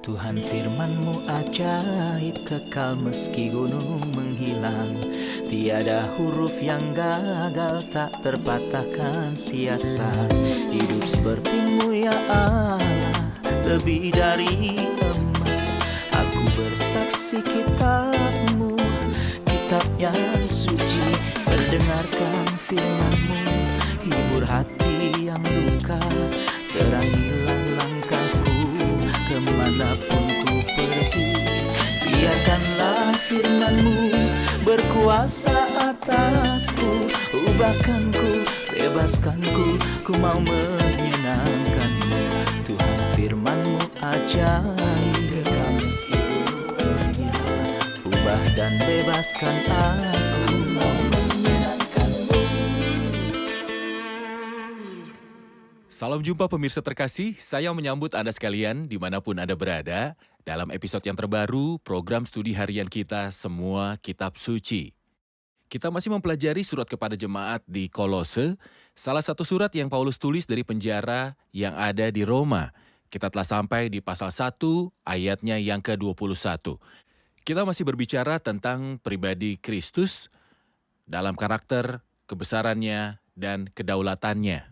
Tuhan firman-Mu ajaib, kekal meski gunung menghilang. Tiada huruf yang gagal, tak terpatahkan siasat. Hidup seperti-Mu ya Allah, lebih dari emas. Aku bersaksi kitab-Mu, kitab yang suci. Terdengarkan firman-Mu, hibur hati yang luka. Terangilah langkahku kemanapun ku pergi. Biarkanlah firman-Mu berkuasa atasku. Ubahkanku, bebaskanku, ku mau menyenangkan-Mu. Tuhan firman-Mu ajaib, kekal meski gunungnya. Ubah dan bebaskan aku, mau menyenangkan-Mu. Salam jumpa pemirsa terkasih, saya menyambut Anda sekalian dimanapun Anda berada dalam episode yang terbaru program studi harian kita Semua Kitab Suci. Kita masih mempelajari surat kepada jemaat di Kolose, salah satu surat yang Paulus tulis dari penjara yang ada di Roma. Kita telah sampai di pasal 1 ayatnya yang ke-21. Kita masih berbicara tentang pribadi Kristus dalam karakter, kebesarannya, dan kedaulatannya.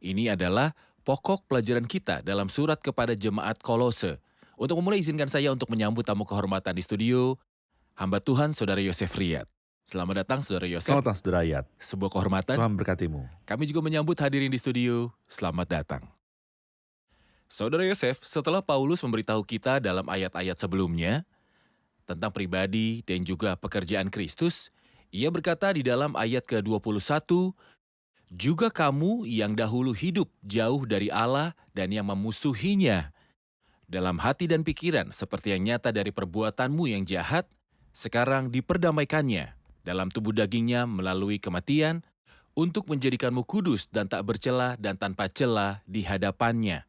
Ini adalah pokok pelajaran kita dalam surat kepada jemaat Kolose. Untuk memulai, izinkan saya untuk menyambut tamu kehormatan di studio, hamba Tuhan Saudara Yosef Riyad. Selamat datang Saudara Yosef. Selamat datang Saudara Riyad. Sebuah kehormatan. Tuhan berkati-Mu. Kami juga menyambut hadirin di studio, selamat datang. Saudara Yosef, setelah Paulus memberitahu kita dalam ayat-ayat sebelumnya tentang pribadi dan juga pekerjaan Kristus, ia berkata di dalam ayat ke-21, juga kamu yang dahulu hidup jauh dari Allah dan yang memusuhinya, dalam hati dan pikiran seperti yang nyata dari perbuatanmu yang jahat, sekarang diperdamaikannya dalam tubuh dagingnya melalui kematian, untuk menjadikanmu kudus dan tak bercela dan tanpa cela di hadapannya.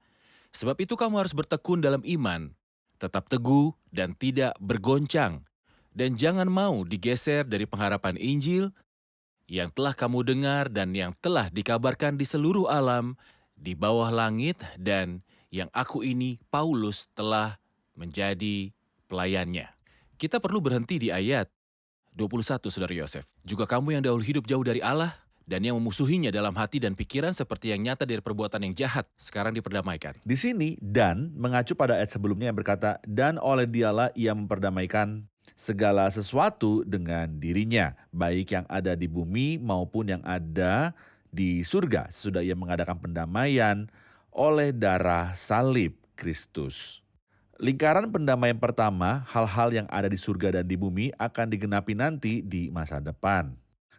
Sebab itu kamu harus bertekun dalam iman, tetap teguh dan tidak bergoncang, dan jangan mau digeser dari pengharapan Injil yang telah kamu dengar dan yang telah dikabarkan di seluruh alam, di bawah langit, dan yang aku ini, Paulus, telah menjadi pelayannya. Kita perlu berhenti di ayat 21, Saudara Yosef. Juga kamu yang dahulu hidup jauh dari Allah, dan yang memusuhinya dalam hati dan pikiran seperti yang nyata dari perbuatan yang jahat, sekarang diperdamaikan. Di sini, dan mengacu pada ayat sebelumnya yang berkata, dan oleh dialah ia memperdamaikan segala sesuatu dengan dirinya, baik yang ada di bumi maupun yang ada di surga, sesudah ia mengadakan pendamaian oleh darah salib Kristus. Lingkaran pendamaian pertama, hal-hal yang ada di surga dan di bumi akan digenapi nanti di masa depan.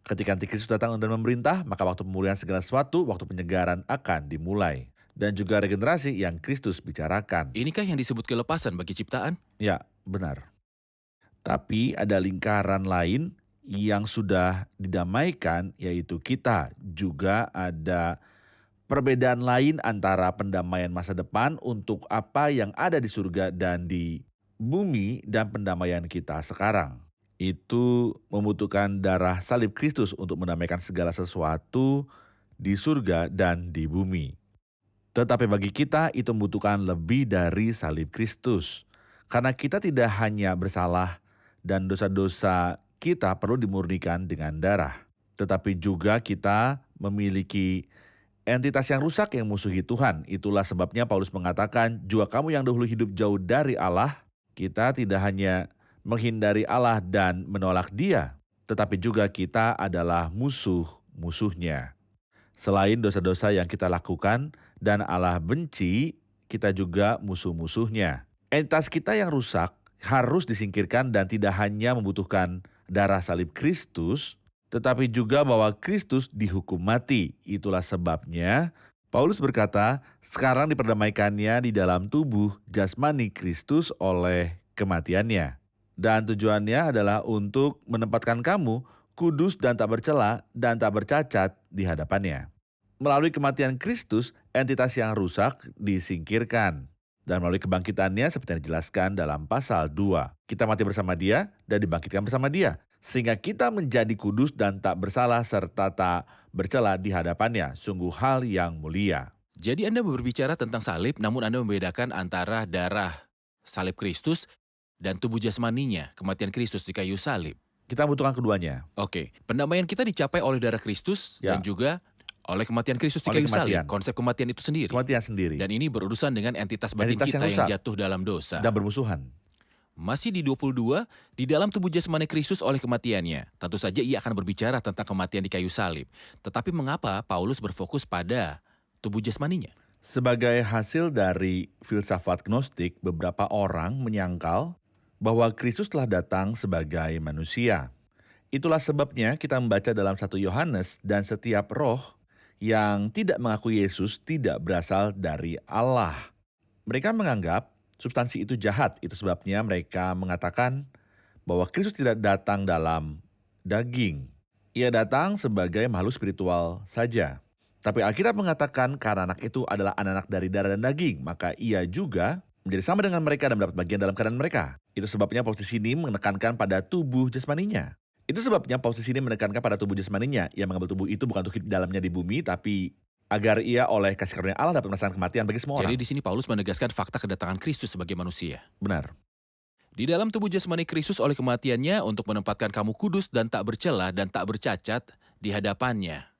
Ketika Antikristus datang dan memerintah, maka waktu pemulihan segala sesuatu, waktu penyegaran akan dimulai. Dan juga regenerasi yang Kristus bicarakan. Inikah yang disebut kelepasan bagi ciptaan? Ya, benar. Tapi ada lingkaran lain yang sudah didamaikan, yaitu kita. Juga ada perbedaan lain antara pendamaian masa depan untuk apa yang ada di surga dan di bumi dan pendamaian kita sekarang. Itu membutuhkan darah salib Kristus untuk mendamaikan segala sesuatu di surga dan di bumi. Tetapi bagi kita itu membutuhkan lebih dari salib Kristus. Karena kita tidak hanya bersalah dan dosa-dosa kita perlu dimurnikan dengan darah. Tetapi juga kita memiliki entitas yang rusak yang musuhi Tuhan. Itulah sebabnya Paulus mengatakan, juga kamu yang dahulu hidup jauh dari Allah, kita tidak hanya menghindari Allah dan menolak Dia, tetapi juga kita adalah musuh-musuhnya. Selain dosa-dosa yang kita lakukan dan Allah benci, kita juga musuh-musuhnya. Entitas kita yang rusak harus disingkirkan dan tidak hanya membutuhkan darah salib Kristus, tetapi juga bahwa Kristus dihukum mati. Itulah sebabnya Paulus berkata, sekarang diperdamaikannya di dalam tubuh jasmani Kristus oleh kematiannya. Dan tujuannya adalah untuk menempatkan kamu kudus dan tak bercela dan tak bercacat di hadapannya. Melalui kematian Kristus, entitas yang rusak disingkirkan. Dan melalui kebangkitannya seperti yang dijelaskan dalam pasal 2. Kita mati bersama Dia dan dibangkitkan bersama Dia. Sehingga kita menjadi kudus dan tak bersalah serta tak bercela di hadapannya. Sungguh hal yang mulia. Jadi Anda berbicara tentang salib, namun Anda membedakan antara darah salib Kristus, dan tubuh jasmaninya, kematian Kristus di kayu salib. Kita membutuhkan keduanya. Oke, pendamaian kita dicapai oleh darah Kristus Ya. dan juga oleh kematian Kristus di Oleh kayu salib. kematian. Konsep kematian itu sendiri. Kematian sendiri. Dan ini berurusan dengan entitas batin Entitas kita yang yang rusak. jatuh dalam dosa. Dan bermusuhan. Masih di 22, di dalam tubuh jasmani Kristus oleh kematiannya. Tentu saja ia akan berbicara tentang kematian di kayu salib. Tetapi mengapa Paulus berfokus pada tubuh jasmaninya? Sebagai hasil dari filsafat gnostik, beberapa orang menyangkal bahwa Kristus telah datang sebagai manusia. Itulah sebabnya kita membaca dalam 1 Yohanes, dan setiap roh yang tidak mengaku Yesus tidak berasal dari Allah. Mereka menganggap substansi itu jahat, itu sebabnya mereka mengatakan bahwa Kristus tidak datang dalam daging. Ia datang sebagai makhluk spiritual saja. Tapi Alkitab mengatakan karena anak itu adalah anak dari darah dan daging, maka ia juga menjadi sama dengan mereka dan mendapat bagian dalam keadaan mereka. Itu sebabnya posisi ini menekankan pada tubuh jasmaninya. Itu sebabnya posisi ini menekankan pada tubuh jasmaninya. Ia mengambil tubuh itu bukan untuk hidup dalamnya di bumi, tapi agar ia oleh kasih karunia Allah dapat merasakan kematian bagi semua Jadi orang. di sini Paulus menegaskan fakta kedatangan Kristus sebagai manusia. Benar. Di dalam tubuh jasmani Kristus oleh kematiannya untuk menempatkan kamu kudus dan tak bercela dan tak bercacat di hadapannya.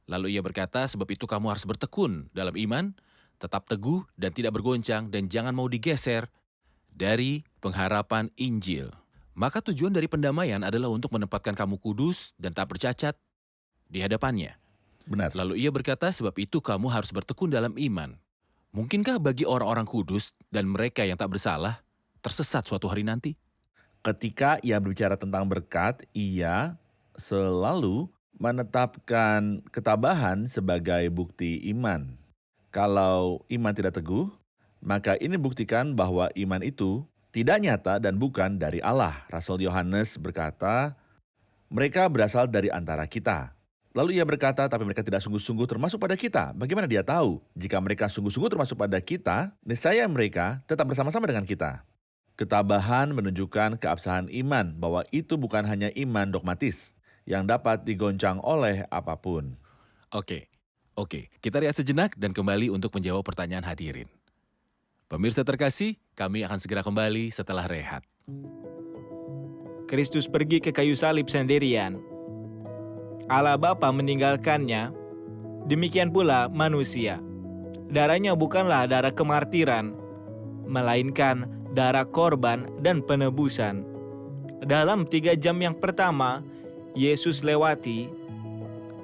Lalu ia berkata, sebab itu kamu harus bertekun dalam iman, tetap teguh dan tidak bergoncang, dan jangan mau digeser dari pengharapan Injil. Maka tujuan dari pendamaian adalah untuk menempatkan kamu kudus dan tak bercacat di hadapannya. Benar. Lalu ia berkata, sebab itu kamu harus bertekun dalam iman. Mungkinkah bagi orang-orang kudus dan mereka yang tak bersalah tersesat suatu hari nanti? Ketika ia berbicara tentang berkat, ia selalu menetapkan ketabahan sebagai bukti iman. Kalau iman tidak teguh, maka ini buktikan bahwa iman itu tidak nyata dan bukan dari Allah. Rasul Yohanes berkata, mereka berasal dari antara kita. Lalu ia berkata, tapi mereka tidak sungguh-sungguh termasuk pada kita. Bagaimana dia tahu? Jika mereka sungguh-sungguh termasuk pada kita, niscaya mereka tetap bersama-sama dengan kita. Ketabahan menunjukkan keabsahan iman, bahwa itu bukan hanya iman dogmatis yang dapat digoncang oleh apapun. Oke, kita lihat sejenak dan kembali untuk menjawab pertanyaan hadirin. Pemirsa terkasih, kami akan segera kembali setelah rehat. Kristus pergi ke kayu salib sendirian. Allah Bapa meninggalkannya, demikian pula manusia. Darahnya bukanlah darah kemartiran, melainkan darah korban dan penebusan. Dalam 3 jam yang pertama, Yesus lewati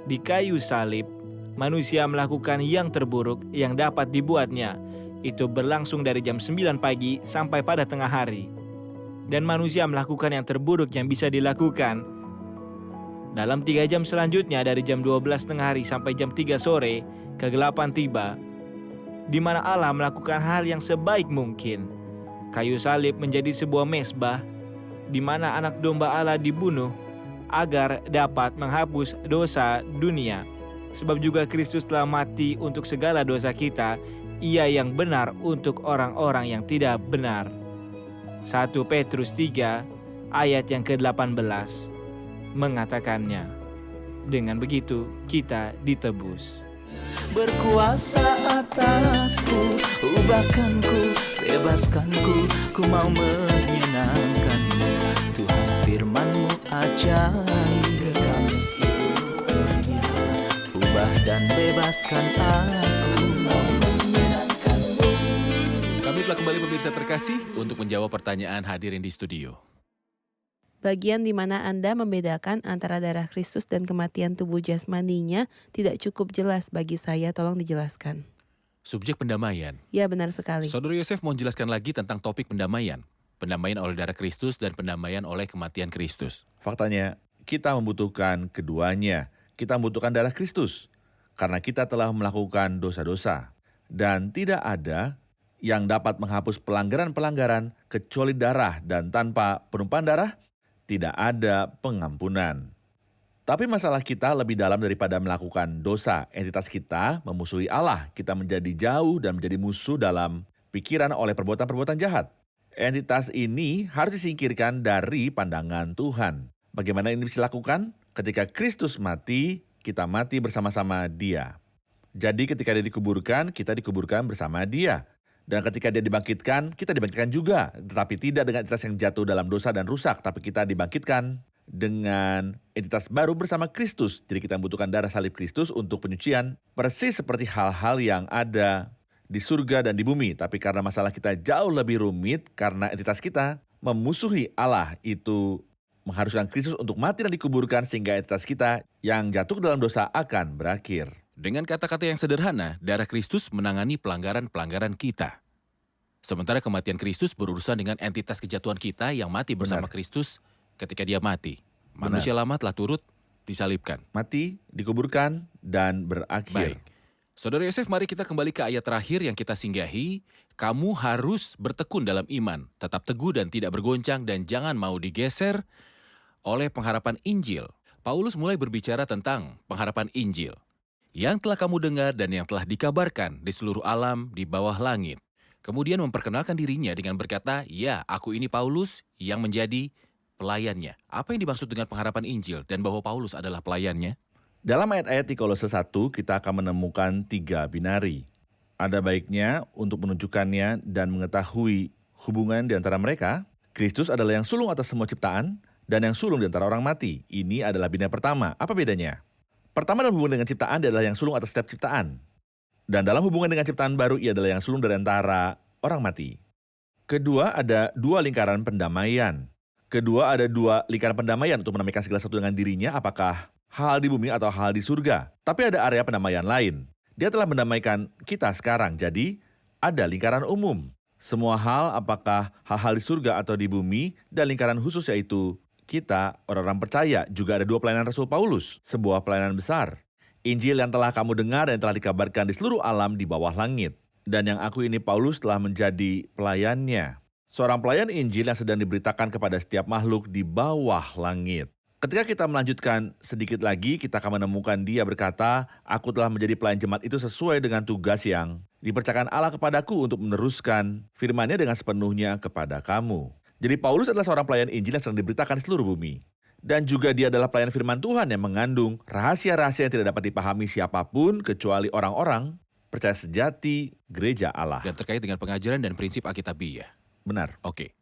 di kayu salib, manusia melakukan yang terburuk yang dapat dibuatnya. Itu berlangsung dari jam 9 pagi sampai pada tengah hari. Dan manusia melakukan yang terburuk yang bisa dilakukan. Dalam 3 jam selanjutnya dari jam 12 tengah hari sampai jam 3 sore, kegelapan tiba, di mana Allah melakukan hal yang sebaik mungkin. Kayu salib menjadi sebuah mezbah, di mana anak domba Allah dibunuh agar dapat menghapus dosa dunia. Sebab juga Kristus telah mati untuk segala dosa kita, Ia yang benar untuk orang-orang yang tidak benar. 1 Petrus 3 ayat yang ke-18 mengatakannya. Dengan begitu kita ditebus. Berkuasa atasku, ubahkanku, bebaskanku, ku mau menyenangkanmu. Tuhan firman-Mu ajaib, kekal seluruhnya. Ubah dan bebaskan aku, mau menyenangkanmu. Kami telah kembali pemirsa terkasih untuk menjawab pertanyaan hadirin di studio. Bagian di mana Anda membedakan antara darah Kristus dan kematian tubuh jasmaninya tidak cukup jelas bagi saya, tolong dijelaskan. Subjek pendamaian. Ya, benar sekali. Saudara Yosef mau jelaskan lagi tentang topik pendamaian. Pendamaian oleh darah Kristus dan pendamaian oleh kematian Kristus. Faktanya, kita membutuhkan keduanya. Kita membutuhkan darah Kristus, karena kita telah melakukan dosa-dosa. Dan tidak ada yang dapat menghapus pelanggaran-pelanggaran kecuali darah, dan tanpa penumpahan darah, tidak ada pengampunan. Tapi masalah kita lebih dalam daripada melakukan dosa. Entitas kita memusuhi Allah. Kita menjadi jauh dan menjadi musuh dalam pikiran oleh perbuatan-perbuatan jahat. Entitas ini harus disingkirkan dari pandangan Tuhan. Bagaimana ini bisa dilakukan? Ketika Kristus mati, kita mati bersama-sama Dia. Jadi ketika Dia dikuburkan, kita dikuburkan bersama Dia. Dan ketika dia dibangkitkan, kita dibangkitkan juga. Tetapi tidak dengan entitas yang jatuh dalam dosa dan rusak, tapi kita dibangkitkan dengan entitas baru bersama Kristus. Jadi kita membutuhkan darah salib Kristus untuk penyucian, persis seperti hal-hal yang ada di surga dan di bumi. Tapi karena masalah kita jauh lebih rumit, karena entitas kita memusuhi Allah, itu mengharuskan Kristus untuk mati dan dikuburkan sehingga entitas kita yang jatuh ke dalam dosa akan berakhir. Dengan kata-kata yang sederhana, darah Kristus menangani pelanggaran-pelanggaran kita. Sementara kematian Kristus berurusan dengan entitas kejatuhan kita yang mati bersama Benar. Kristus ketika dia mati. Manusia lama telah turut disalibkan. Mati, dikuburkan, dan berakhir. Baik. Saudara Yosef, mari kita kembali ke ayat terakhir yang kita singgahi. Kamu harus bertekun dalam iman, tetap teguh dan tidak bergoncang, dan jangan mau digeser oleh pengharapan Injil. Paulus mulai berbicara tentang pengharapan Injil yang telah kamu dengar dan yang telah dikabarkan di seluruh alam di bawah langit. Kemudian memperkenalkan dirinya dengan berkata, ya, aku ini Paulus yang menjadi pelayannya. Apa yang dimaksud dengan pengharapan Injil dan bahwa Paulus adalah pelayannya? Dalam ayat-ayat di Kolose 1, kita akan menemukan 3 binari. Ada baiknya untuk menunjukkannya dan mengetahui hubungan di antara mereka. Kristus adalah yang sulung atas semua ciptaan dan yang sulung di antara orang mati. Ini adalah binari pertama. Apa bedanya? Pertama, dalam hubungan dengan ciptaan, dia adalah yang sulung atas setiap ciptaan. Dan dalam hubungan dengan ciptaan baru, ia adalah yang sulung dari antara orang mati. Kedua, ada 2 lingkaran pendamaian. Kedua, ada 2 lingkaran pendamaian untuk menamaikan segala sesuatu dengan dirinya, apakah hal di bumi atau hal di surga. Tapi ada area pendamaian lain. Dia telah mendamaikan kita sekarang, jadi ada lingkaran umum. Semua hal, apakah hal-hal di surga atau di bumi, dan lingkaran khusus yaitu kita, orang-orang percaya. Juga ada 2 pelayanan Rasul Paulus, sebuah pelayanan besar. Injil yang telah kamu dengar dan telah dikabarkan di seluruh alam di bawah langit. Dan yang aku ini Paulus telah menjadi pelayannya. Seorang pelayan Injil yang sedang diberitakan kepada setiap makhluk di bawah langit. Ketika kita melanjutkan sedikit lagi, kita akan menemukan dia berkata, aku telah menjadi pelayan jemaat itu sesuai dengan tugas yang dipercayakan Allah kepadaku untuk meneruskan firman-Nya dengan sepenuhnya kepada kamu. Jadi Paulus adalah seorang pelayan Injil yang sedang diberitakan di seluruh bumi. Dan juga dia adalah pelayan firman Tuhan yang mengandung rahasia-rahasia yang tidak dapat dipahami siapapun kecuali orang-orang percaya sejati gereja Allah. Dan terkait dengan pengajaran dan prinsip Alkitabiah. Benar. Oke.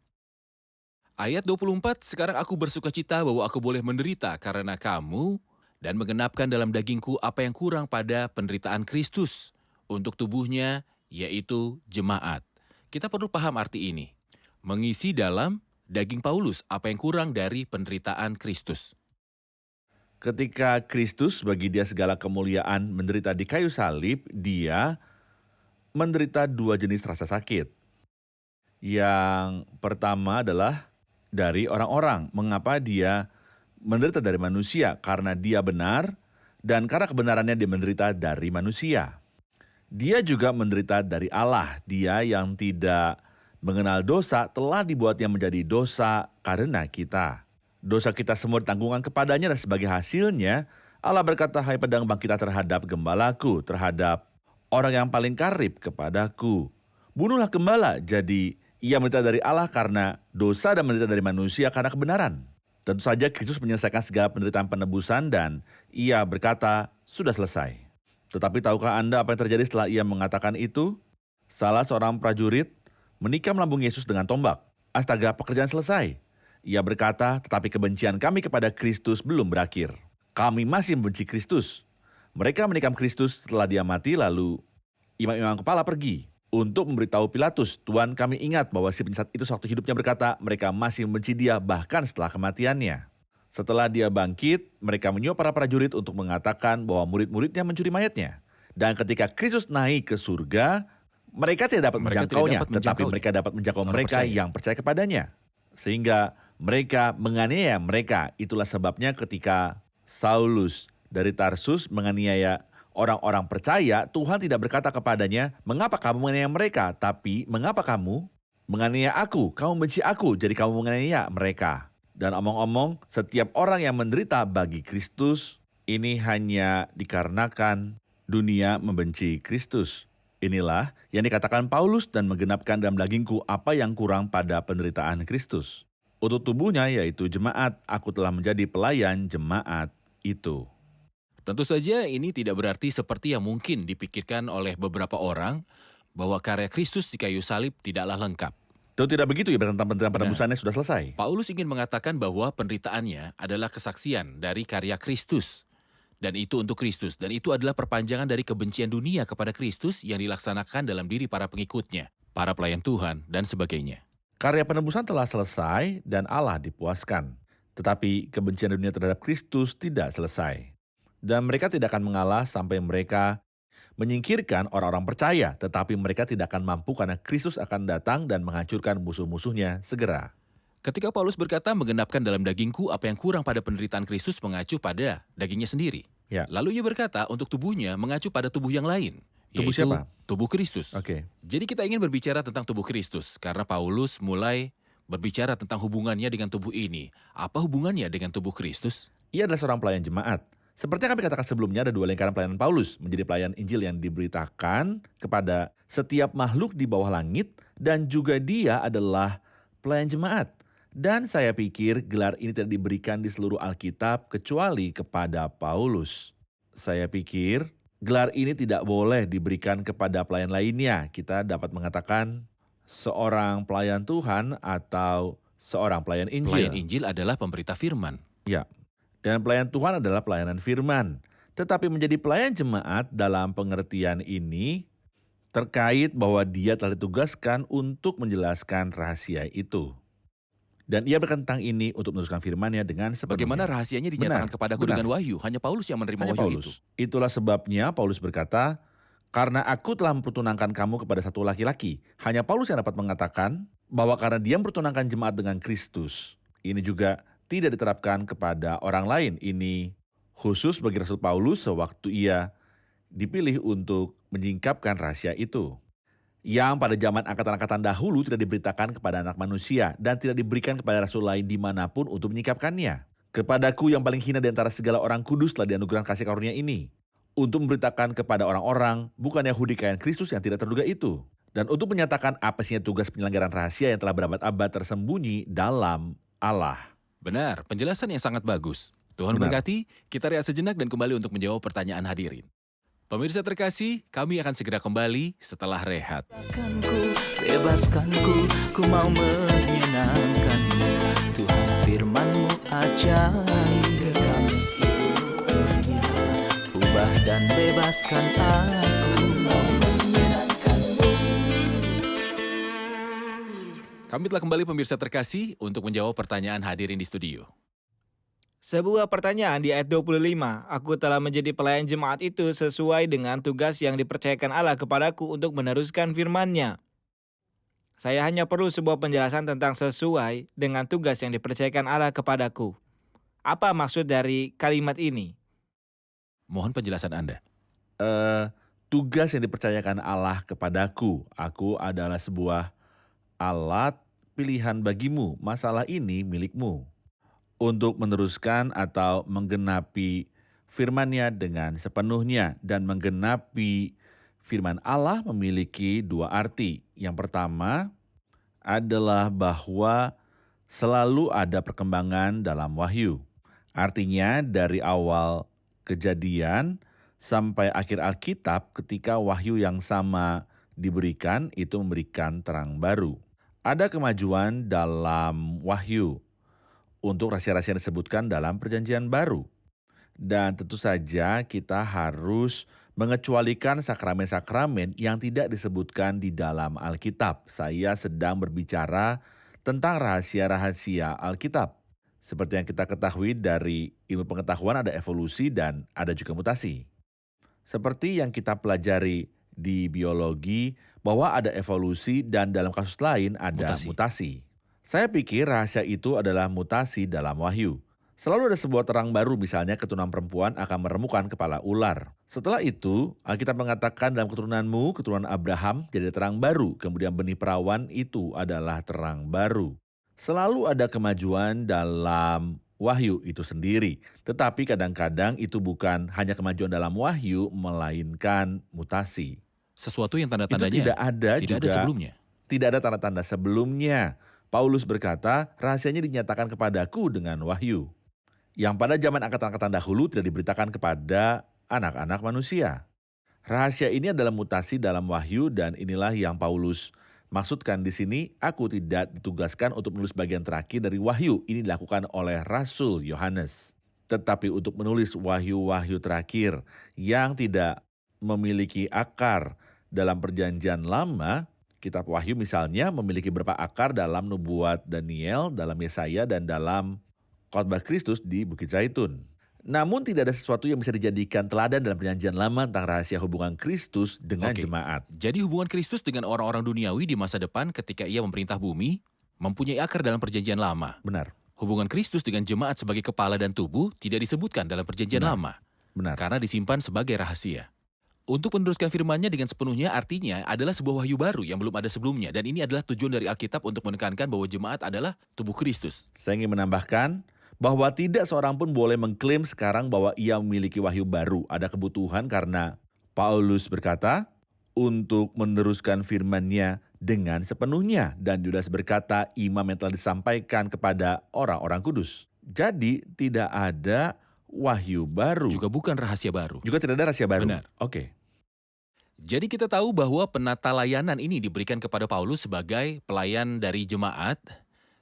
Ayat 24, sekarang aku bersuka cita bahwa aku boleh menderita karena kamu dan menggenapkan dalam dagingku apa yang kurang pada penderitaan Kristus untuk tubuhnya, yaitu jemaat. Kita perlu paham arti ini. Mengisi dalam daging Paulus apa yang kurang dari penderitaan Kristus. Ketika Kristus bagi dia segala kemuliaan menderita di kayu salib, dia menderita 2 jenis rasa sakit. Yang pertama adalah dari orang-orang. Mengapa dia menderita dari manusia? Karena dia benar dan karena kebenarannya dia menderita dari manusia. Dia juga menderita dari Allah. Dia yang tidak mengenal dosa telah dibuatnya menjadi dosa karena kita. Dosa kita semua ditanggungan kepadanya dan sebagai hasilnya Allah berkata, hai pedang bangkitlah terhadap gembalaku, terhadap orang yang paling karib kepadaku. Bunuhlah gembala. Jadi ia menderita dari Allah karena dosa dan menderita dari manusia karena kebenaran. Tentu saja Kristus menyelesaikan segala penderitaan penebusan dan ia berkata, sudah selesai. Tetapi tahukah Anda apa yang terjadi setelah ia mengatakan itu? Salah seorang prajurit menikam lambung Yesus dengan tombak. Astaga, pekerjaan selesai. Ia berkata, tetapi kebencian kami kepada Kristus belum berakhir. Kami masih membenci Kristus. Mereka menikam Kristus setelah dia mati, lalu imam-imam kepala pergi untuk memberitahu Pilatus, Tuan, kami ingat bahwa si penyesat itu sewaktu hidupnya berkata, mereka masih membenci dia bahkan setelah kematiannya. Setelah dia bangkit, mereka menyuruh para prajurit untuk mengatakan bahwa murid-muridnya mencuri mayatnya. Dan ketika Kristus naik ke surga, mereka tidak dapat menjangkaunya, tetapi mereka dapat menjangkau mereka yang percaya kepadanya. Sehingga mereka menganiaya mereka. Itulah sebabnya ketika Saulus dari Tarsus menganiaya orang-orang percaya, Tuhan tidak berkata kepadanya, mengapa kamu menganiaya mereka? Tapi, mengapa kamu menganiaya aku? Kamu benci aku, jadi kamu menganiaya mereka. Dan omong-omong, setiap orang yang menderita bagi Kristus, ini hanya dikarenakan dunia membenci Kristus. Inilah yang dikatakan Paulus dan menggenapkan dalam dagingku apa yang kurang pada penderitaan Kristus. Untuk tubuhnya yaitu jemaat, aku telah menjadi pelayan jemaat itu. Tentu saja ini tidak berarti seperti yang mungkin dipikirkan oleh beberapa orang bahwa karya Kristus di kayu salib tidaklah lengkap. Itu tidak begitu ya, tentang Benar. penebusannya sudah selesai. Paulus ingin mengatakan bahwa penderitaannya adalah kesaksian dari karya Kristus. Dan itu untuk Kristus. Dan itu adalah perpanjangan dari kebencian dunia kepada Kristus yang dilaksanakan dalam diri para pengikutnya, para pelayan Tuhan, dan sebagainya. Karya penebusan telah selesai dan Allah dipuaskan. Tetapi kebencian dunia terhadap Kristus tidak selesai. Dan mereka tidak akan mengalah sampai mereka menyingkirkan orang-orang percaya, tetapi mereka tidak akan mampu karena Kristus akan datang dan menghancurkan musuh-musuhnya segera. Ketika Paulus berkata menggenapkan dalam dagingku apa yang kurang pada penderitaan Kristus mengacu pada dagingnya sendiri. Ya. Lalu ia berkata untuk tubuhnya mengacu pada tubuh yang lain. Tubuh yaitu siapa? Tubuh Kristus. Oke. Jadi kita ingin berbicara tentang tubuh Kristus karena Paulus mulai berbicara tentang hubungannya dengan tubuh ini. Apa hubungannya dengan tubuh Kristus? Ia adalah seorang pelayan jemaat. Seperti yang kami katakan sebelumnya, ada dua lingkaran pelayanan Paulus, menjadi pelayan Injil yang diberitakan kepada setiap makhluk di bawah langit, dan juga dia adalah pelayan jemaat. Dan saya pikir gelar ini tidak diberikan di seluruh Alkitab kecuali kepada Paulus. Saya pikir gelar ini tidak boleh diberikan kepada pelayan lainnya. Kita dapat mengatakan seorang pelayan Tuhan atau seorang pelayan Injil. Pelayan Injil adalah pemberita firman. Ya. Dan pelayan Tuhan adalah pelayanan firman. Tetapi menjadi pelayan jemaat dalam pengertian ini terkait bahwa dia telah ditugaskan untuk menjelaskan rahasia itu. Dan ia berkata tentang ini untuk meneruskan firman-Nya dengan sepenuhnya. Bagaimana rahasianya dinyatakan Benar, kepadaku benar. dengan wahyu? Hanya Paulus yang menerima Hanya wahyu itu. Paulus. Itulah sebabnya Paulus berkata, karena aku telah mempertunangkan kamu kepada satu laki-laki. Hanya Paulus yang dapat mengatakan bahwa karena dia mempertunangkan jemaat dengan Kristus. Ini juga tidak diterapkan kepada orang lain. Ini khusus bagi Rasul Paulus sewaktu ia dipilih untuk menyingkapkan rahasia itu. Yang pada zaman angkatan-angkatan dahulu tidak diberitakan kepada anak manusia dan tidak diberikan kepada rasul lain dimanapun untuk menyingkapkannya. Kepadaku yang paling hina di antara segala orang kudus telah dianugerahkan kasih karunia ini. Untuk memberitakan kepada orang-orang, bukan Yahudi kekayaan Kristus yang tidak terduga itu. Dan untuk menyatakan apa sih tugas penyelenggaraan rahasia yang telah berabad-abad tersembunyi dalam Allah. Benar, penjelasan yang sangat bagus. Tuhan Benar. berkati, kita rehat sejenak dan kembali untuk menjawab pertanyaan hadirin. Pemirsa terkasih, kami akan segera kembali setelah rehat. Bebaskanku, ku mau menyenangkanmu. Tuhan firman-Mu ajaib, kekal seluruhnya. Ubah dan bebaskan aku, mau menyenangkanmu. Kami telah kembali pemirsa terkasih untuk menjawab pertanyaan hadirin di studio. Sebuah pertanyaan di ayat 25, aku telah menjadi pelayan jemaat itu sesuai dengan tugas yang dipercayakan Allah kepadaku untuk meneruskan firman-Nya. Saya hanya perlu sebuah penjelasan tentang sesuai dengan tugas yang dipercayakan Allah kepadaku. Apa maksud dari kalimat ini? Mohon penjelasan Anda. Tugas yang dipercayakan Allah kepadaku. Aku adalah sebuah alat pilihan bagimu. Masalah ini milikmu. Untuk meneruskan atau menggenapi firman-Nya dengan sepenuhnya. Dan menggenapi firman Allah memiliki dua arti. Yang pertama adalah bahwa selalu ada perkembangan dalam wahyu. Artinya dari awal Kejadian sampai akhir Alkitab, ketika wahyu yang sama diberikan, itu memberikan terang baru. Ada kemajuan dalam wahyu untuk rahasia-rahasia yang disebutkan dalam perjanjian baru. Dan tentu saja kita harus mengecualikan sakramen-sakramen yang tidak disebutkan di dalam Alkitab. Saya sedang berbicara tentang rahasia-rahasia Alkitab. Seperti yang kita ketahui dari ilmu pengetahuan ada evolusi dan ada juga mutasi. Seperti yang kita pelajari di biologi bahwa ada evolusi dan dalam kasus lain ada mutasi. Saya pikir rahasia itu adalah mutasi dalam wahyu. Selalu ada sebuah terang baru, misalnya keturunan perempuan akan meremukan kepala ular. Setelah itu, Alkitab mengatakan dalam keturunanmu, keturunan Abraham, jadi terang baru. Kemudian benih perawan itu adalah terang baru. Selalu ada kemajuan dalam wahyu itu sendiri. Tetapi kadang-kadang itu bukan hanya kemajuan dalam wahyu, melainkan mutasi. Sesuatu yang tanda-tandanya Itu tidak ada sebelumnya. Tidak ada tanda-tanda sebelumnya. Paulus berkata, rahasianya dinyatakan kepadaku dengan wahyu. Yang pada zaman angkatan-angkatan dahulu tidak diberitakan kepada anak-anak manusia. Rahasia ini adalah mutasi dalam wahyu dan inilah yang Paulus maksudkan di sini. Aku tidak ditugaskan untuk menulis bagian terakhir dari wahyu. Ini dilakukan oleh Rasul Yohanes. Tetapi untuk menulis wahyu-wahyu terakhir yang tidak memiliki akar dalam perjanjian lama, kitab wahyu misalnya memiliki beberapa akar dalam nubuat Daniel, dalam Yesaya, dan dalam khotbah Kristus di Bukit Zaitun. Namun tidak ada sesuatu yang bisa dijadikan teladan dalam perjanjian lama tentang rahasia hubungan Kristus dengan Oke. jemaat. Jadi hubungan Kristus dengan orang-orang duniawi di masa depan ketika ia memerintah bumi mempunyai akar dalam perjanjian lama. Benar, Hubungan Kristus dengan jemaat sebagai kepala dan tubuh tidak disebutkan dalam perjanjian Benar. lama benar. karena disimpan sebagai rahasia. Untuk meneruskan firman-Nya dengan sepenuhnya artinya adalah sebuah wahyu baru yang belum ada sebelumnya dan ini adalah tujuan dari Alkitab untuk menekankan bahwa jemaat adalah tubuh Kristus. Saya ingin menambahkan bahwa tidak seorang pun boleh mengklaim sekarang bahwa ia memiliki wahyu baru. Ada kebutuhan karena Paulus berkata untuk meneruskan firman-Nya dengan sepenuhnya. Dan Yudas berkata imam yang telah disampaikan kepada orang-orang kudus. Jadi tidak ada wahyu baru. Juga bukan rahasia baru. Juga tidak ada rahasia baru. Benar. Oke. Jadi kita tahu bahwa penata layanan ini diberikan kepada Paulus sebagai pelayan dari jemaat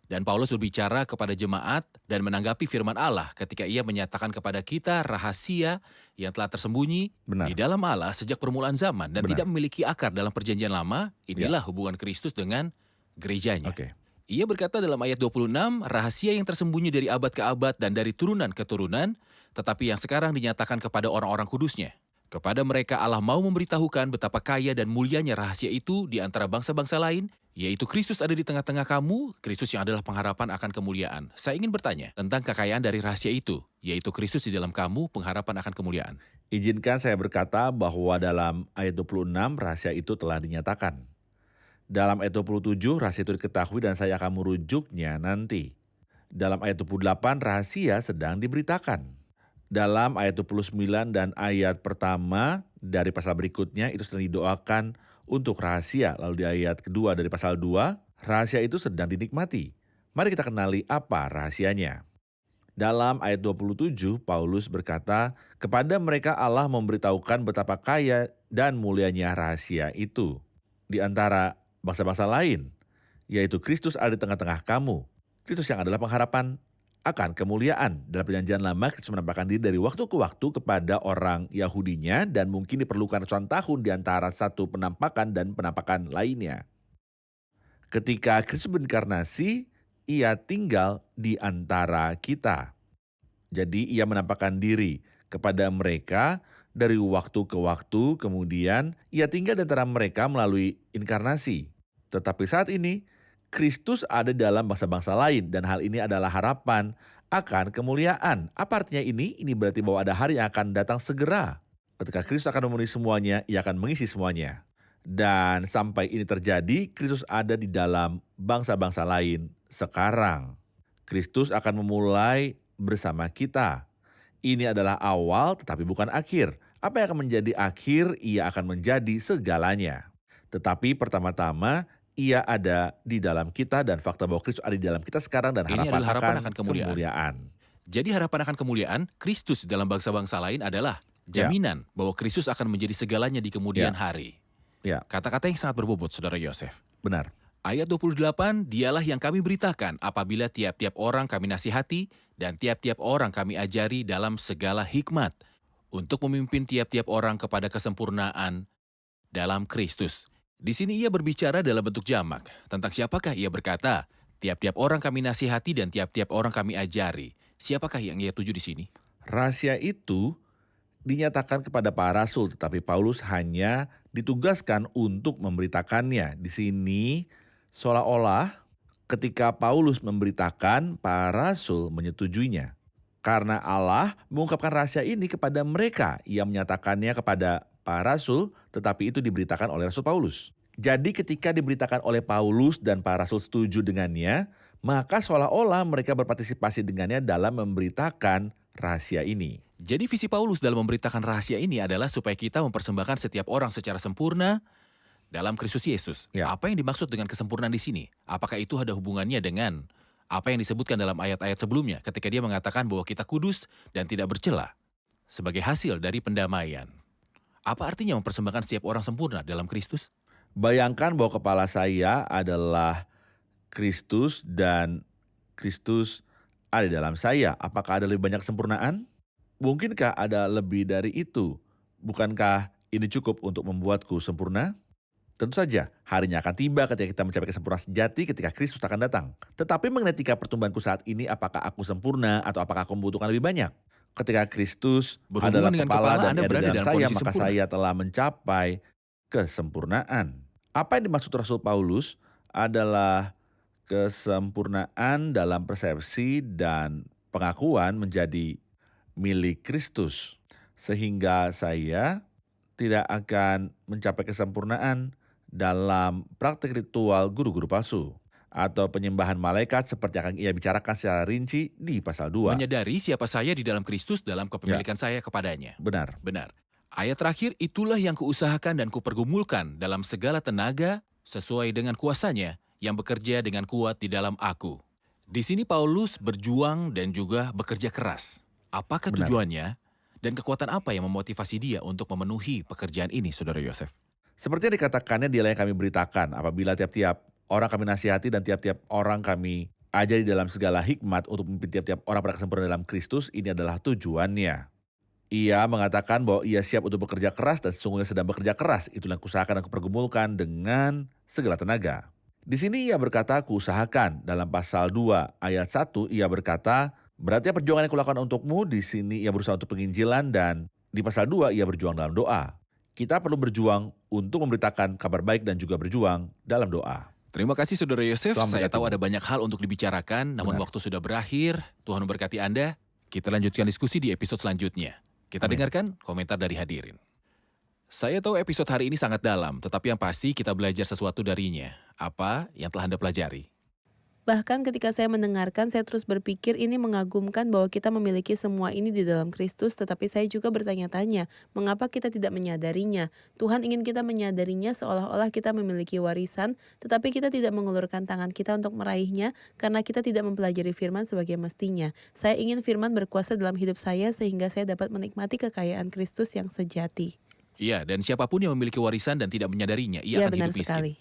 dan Paulus berbicara kepada jemaat dan menanggapi firman Allah ketika ia menyatakan kepada kita rahasia yang telah tersembunyi Benar. di dalam Allah sejak permulaan zaman dan Benar. tidak memiliki akar dalam perjanjian lama. Inilah hubungan Kristus dengan gerejanya. Oke. Ia berkata dalam ayat 26, rahasia yang tersembunyi dari abad ke abad dan dari turunan ke turunan, tetapi yang sekarang dinyatakan kepada orang-orang kudusnya. Kepada mereka Allah mau memberitahukan betapa kaya dan mulianya rahasia itu di antara bangsa-bangsa lain, yaitu Kristus ada di tengah-tengah kamu, Kristus yang adalah pengharapan akan kemuliaan. Saya ingin bertanya tentang kekayaan dari rahasia itu, yaitu Kristus di dalam kamu, pengharapan akan kemuliaan. Izinkan saya berkata bahwa dalam ayat 26 rahasia itu telah dinyatakan. Dalam ayat 27 rahasia itu diketahui dan saya akan merujuknya nanti. Dalam ayat 28 rahasia sedang diberitakan. Dalam ayat 29 dan ayat pertama dari pasal berikutnya itu sedang didoakan untuk rahasia. Lalu di ayat kedua dari pasal 2, rahasia itu sedang dinikmati. Mari kita kenali apa rahasianya. Dalam ayat 27, Paulus berkata, kepada mereka Allah memberitahukan betapa kaya dan mulianya rahasia itu. Di antara bangsa-bangsa lain, yaitu Kristus ada di tengah-tengah kamu. Kristus yang adalah pengharapan akan kemuliaan. Dalam perjanjian lama, Kristus menampakkan diri dari waktu ke waktu kepada orang Yahudinya dan mungkin diperlukan ratusan tahun di antara satu penampakan dan penampakan lainnya. Ketika Kristus berinkarnasi, ia tinggal di antara kita. Jadi ia menampakkan diri kepada mereka dari waktu ke waktu, kemudian ia tinggal di antara mereka melalui inkarnasi. Tetapi saat ini, Kristus ada dalam bangsa-bangsa lain dan hal ini adalah harapan akan kemuliaan. Apa artinya ini? Ini berarti bahwa ada hari yang akan datang segera. Ketika Kristus akan memenuhi semuanya, ia akan mengisi semuanya. Dan sampai ini terjadi, Kristus ada di dalam bangsa-bangsa lain sekarang. Kristus akan memulai bersama kita. Ini adalah awal tetapi bukan akhir. Apa yang akan menjadi akhir? Ia akan menjadi segalanya. Tetapi pertama-tama, ia ada di dalam kita dan fakta bahwa Kristus ada di dalam kita sekarang dan Ini harapan, adalah harapan akan akan kemuliaan. Jadi harapan akan kemuliaan, Kristus dalam bangsa-bangsa lain adalah jaminan bahwa Kristus akan menjadi segalanya di kemudian hari. Ya, Kata-kata yang sangat berbobot, Saudara Yosef. benar. Ayat 28, dialah yang kami beritakan apabila tiap-tiap orang kami nasihati dan tiap-tiap orang kami ajari dalam segala hikmat untuk memimpin tiap-tiap orang kepada kesempurnaan dalam Kristus. Di sini ia berbicara dalam bentuk jamak. Tentang siapakah ia berkata, tiap-tiap orang kami nasihati dan tiap-tiap orang kami ajari. Siapakah yang ia tuju di sini? Rahasia itu dinyatakan kepada para rasul, tetapi Paulus hanya ditugaskan untuk memberitakannya. Di sini seolah-olah ketika Paulus memberitakan, para rasul menyetujuinya. Karena Allah mengungkapkan rahasia ini kepada mereka. Ia menyatakannya kepada para rasul, tetapi itu diberitakan oleh Rasul Paulus. Jadi ketika diberitakan oleh Paulus dan para rasul setuju dengannya, maka seolah-olah mereka berpartisipasi dengannya dalam memberitakan rahasia ini. Jadi visi Paulus dalam memberitakan rahasia ini adalah supaya kita mempersembahkan setiap orang secara sempurna dalam Kristus Yesus. Ya. Apa yang dimaksud dengan kesempurnaan di sini? Apakah itu ada hubungannya dengan apa yang disebutkan dalam ayat-ayat sebelumnya ketika dia mengatakan bahwa kita kudus dan tidak bercela sebagai hasil dari pendamaian? Apa artinya mempersembahkan setiap orang sempurna dalam Kristus? Bayangkan bahwa kepala saya adalah Kristus dan Kristus ada di dalam saya. Apakah ada lebih banyak kesempurnaan? Mungkinkah ada lebih dari itu? Bukankah ini cukup untuk membuatku sempurna? Tentu saja, harinya akan tiba ketika kita mencapai kesempurnaan sejati ketika Kristus akan datang. Tetapi mengenai tingkat pertumbuhanku saat ini, apakah aku sempurna atau apakah aku membutuhkan lebih banyak? Ketika Kristus adalah Berhubungan dengan kepala kepala, dan Anda ia ada berada di dalam dalam saya, kondisi maka sempurna. saya telah mencapai kesempurnaan. Apa yang dimaksud Rasul Paulus adalah kesempurnaan dalam persepsi dan pengakuan menjadi milik Kristus. Sehingga saya tidak akan mencapai kesempurnaan dalam praktik ritual guru-guru palsu atau penyembahan malaikat seperti yang akan ia bicarakan secara rinci di pasal 2. Menyadari siapa saya di dalam Kristus dalam kepemilikan saya kepadanya. Benar. Benar. Ayat terakhir, itulah yang kuusahakan dan kupergumulkan dalam segala tenaga sesuai dengan kuasanya yang bekerja dengan kuat di dalam aku. Di sini Paulus berjuang dan juga bekerja keras. Apakah Benar. tujuannya dan kekuatan apa yang memotivasi dia untuk memenuhi pekerjaan ini, Saudara Yosef? Seperti yang dikatakannya dialah yang kami beritakan apabila tiap-tiap orang kami nasihati dan tiap-tiap orang kami ajari dalam segala hikmat untuk memimpin tiap-tiap orang pada kesempurnaan dalam Kristus, ini adalah tujuannya. Ia mengatakan bahwa ia siap untuk bekerja keras dan sesungguhnya sedang bekerja keras. Itulah yang kuusahakan dan kupergumulkan dengan segala tenaga. Di sini ia berkata kuusahakan. Dalam pasal 2 ayat 1 ia berkata, berarti perjuangan yang kulakukan untukmu. Di sini ia berusaha untuk penginjilan dan di pasal 2 ia berjuang dalam doa. Kita perlu berjuang untuk memberitakan kabar baik dan juga berjuang dalam doa. Terima kasih Saudara Yosef, Tuhan saya memberkati. tahu ada banyak hal untuk dibicarakan, namun Benar. waktu sudah berakhir. Tuhan memberkati Anda. Kita lanjutkan diskusi di episode selanjutnya. Kita Amin. dengarkan komentar dari hadirin. Saya tahu episode hari ini sangat dalam, tetapi yang pasti kita belajar sesuatu darinya. Apa yang telah Anda pelajari? Bahkan ketika saya mendengarkan, saya terus berpikir ini mengagumkan bahwa kita memiliki semua ini di dalam Kristus, tetapi saya juga bertanya-tanya, mengapa kita tidak menyadarinya? Tuhan ingin kita menyadarinya seolah-olah kita memiliki warisan, tetapi kita tidak mengulurkan tangan kita untuk meraihnya karena kita tidak mempelajari firman sebagai mestinya. Saya ingin firman berkuasa dalam hidup saya sehingga saya dapat menikmati kekayaan Kristus yang sejati. Iya, dan siapapun yang memiliki warisan dan tidak menyadarinya, ia Ya, akan benar hidup miskin. sekali.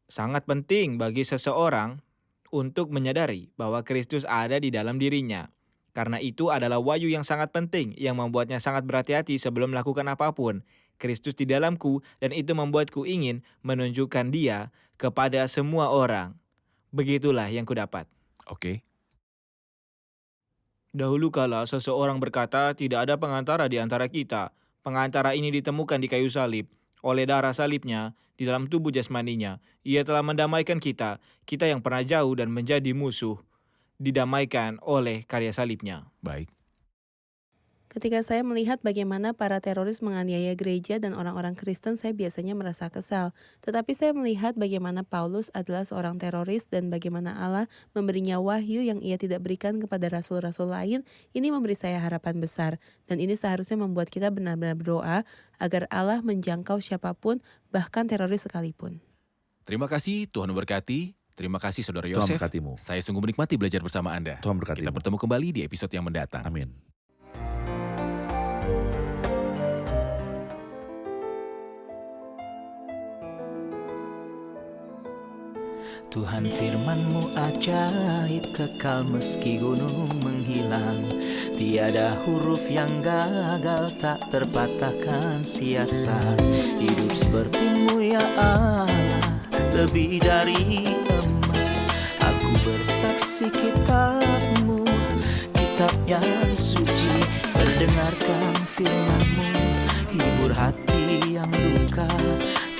Sangat penting bagi seseorang untuk menyadari bahwa Kristus ada di dalam dirinya. Karena itu adalah wahyu yang sangat penting yang membuatnya sangat berhati-hati sebelum melakukan apapun. Kristus di dalamku dan itu membuatku ingin menunjukkan dia kepada semua orang. Begitulah yang kudapat. Oke. Dahulu kala seseorang berkata tidak ada pengantara di antara kita. Pengantara ini ditemukan di kayu salib. Oleh darah salibnya, di dalam tubuh jasmaninya, ia telah mendamaikan kita yang pernah jauh dan menjadi musuh, didamaikan oleh karya salibnya. Baik. Ketika saya melihat bagaimana para teroris menganiaya gereja dan orang-orang Kristen, saya biasanya merasa kesal. Tetapi saya melihat bagaimana Paulus adalah seorang teroris dan bagaimana Allah memberinya wahyu yang ia tidak berikan kepada rasul-rasul lain. Ini memberi saya harapan besar. Dan ini seharusnya membuat kita benar-benar berdoa agar Allah menjangkau siapapun, bahkan teroris sekalipun. Terima kasih, Tuhan memberkati. Terima kasih Saudara Tuhan Yosef. memberkatimu. Saya sungguh menikmati belajar bersama Anda. Tuhan memberkatimu. Kita bertemu kembali di episode yang mendatang. Amin. Tuhan firman-Mu ajaib, kekal meski gunung menghilang. Tiada huruf yang gagal, tak terpatahkan siasat. Hidup seperti-Mu ya Allah, lebih dari emas. Aku bersaksi kitab-Mu, kitab yang suci. Mendengarkan firman-Mu, hibur hati yang duka.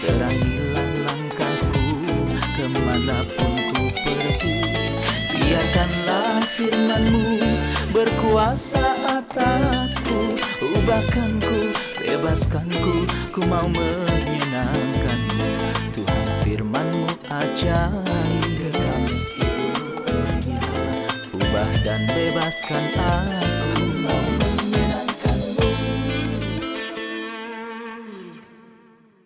Terangilah langkahku kemanapun ku pergi. Biarkanlah firman-Mu berkuasa atasku. Ubahkanku, bebaskanku, ku mau menyenangkan-Mu. Tuhan firman-Mu ajaib, kekal meski gunungnya. Ubah dan bebaskan aku.